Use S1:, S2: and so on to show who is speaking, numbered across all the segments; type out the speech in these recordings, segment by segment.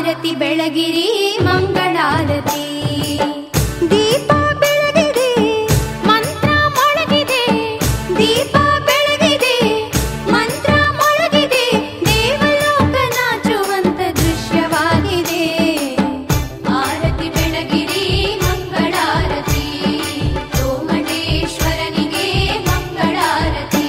S1: ಆರತಿ ಬೆಳಗಿರಿ ಮಂಗಳಾರತಿ. ದೀಪ ಬೆಳಗಿದೆ ಮಂತ್ರ ಮೊಳಗಿದೆ, ದೀಪ ಬೆಳಗಿದೆ ಮಂತ್ರ ಮೊಳಗಿದೆ, ದೇವಲೋಕ ನಾಚುವಂತ ದೃಶ್ಯವಾಗಿದೆ. ಆರತಿ ಬೆಳಗಿರಿ ಮಂಗಳಾರತಿ, ಸೋಮಟೇಶ್ವರನಿಗೆ ಮಂಗಳಾರತಿ.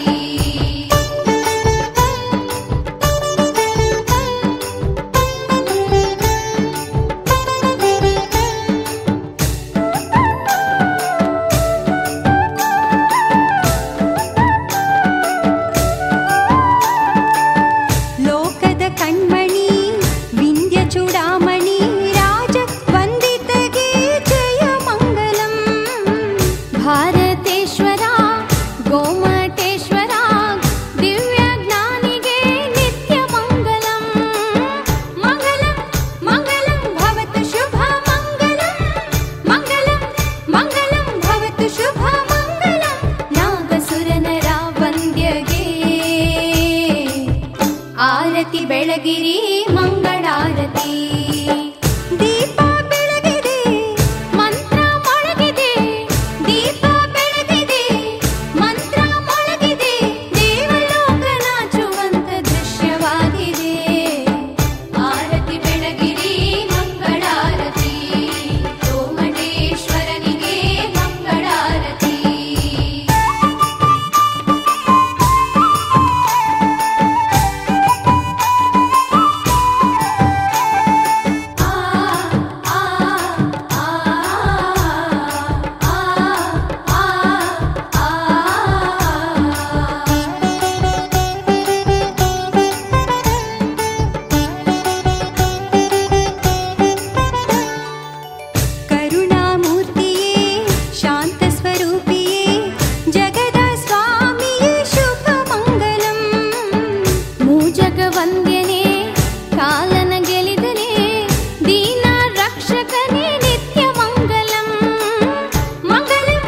S1: ಲೋಕದ ಕಣ್ಮಣಿ ವಿಂಧ್ಯ ಚೂಡಾಮಣಿ ರಾಜ ವಂದಿತಗೆ ಜಯ ಮಂಗಲಂ. ಭಾರತೇಶ್ವರ ಗೋಮಟೇಶ್ವರ ದಿವ್ಯ ಜ್ಞಾನಿಗೆ ನಿತ್ಯ ಮಂಗಲಂ. ಮಂಗಲಂ ಮಂಗಲಂ ಭವತು ಶುಭ ಮಂಗಲಂ, ಮಂಗಲಂ ಮಂಗಲಂ ಭವತು ಶುಭ ಮಂಗಲಂ. ನಾಗಸುರನರ ವಂದ್ಯಗೆ ಆರತಿ ಬೆಳಗಿರಿ ಮಂಗಳಾರತಿ. ದೀಪ ಬೆಳಗಿದೆ ಮಂತ್ರ ಮೊಳಗಿದೆ, ದೀಪ ಬೆಳಗಿದೆ ಮಂತ್ರ ಮೊಳಗಿದೆ, ದೇವಲೋಕ ನಾಚುವಂತ ದೃಶ್ಯವಾಗಿದೆ. ಆರತಿ ಬೆಳಗಿರಿ ಮಂಗಳಾರತಿ, ಸೋಮಟೇಶ್ವರನಿಗೆ ಮಂಗಳಾರತಿ. ಕರುಣಾಮೂರ್ತಿಯೇ ಶಾಂತ ಸ್ವರೂಪಿಯೇ ಜಗದ ಸ್ವಾಮಿಯೇ ಶುಭ ಮಂಗಲಂ. ಮೂಜಗ ವಂದ್ಯನೇ ಕಾಲನ ಗೆಲಿದನೇ, ದೀನ ರಕ್ಷಕನೇ ನಿತ್ಯ ಮಂಗಲಂ. ಮಂಗಲಂ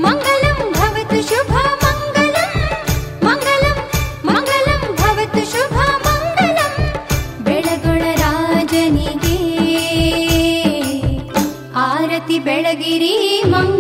S1: ಮಂಗಲಂ ಭವತು ಶುಭ ಮಂಗಲಂ, ಮಂಗಲಂ ಮಂಗಲಂ ಭವತು ಶುಭ ಮಂಗಲಂ. ಬೆಳಗೊಳ ರಾಜನಿಗೆ ಆರತಿ ಬೆಳಗಿರಿ ಮಂಗಳಾರತಿ.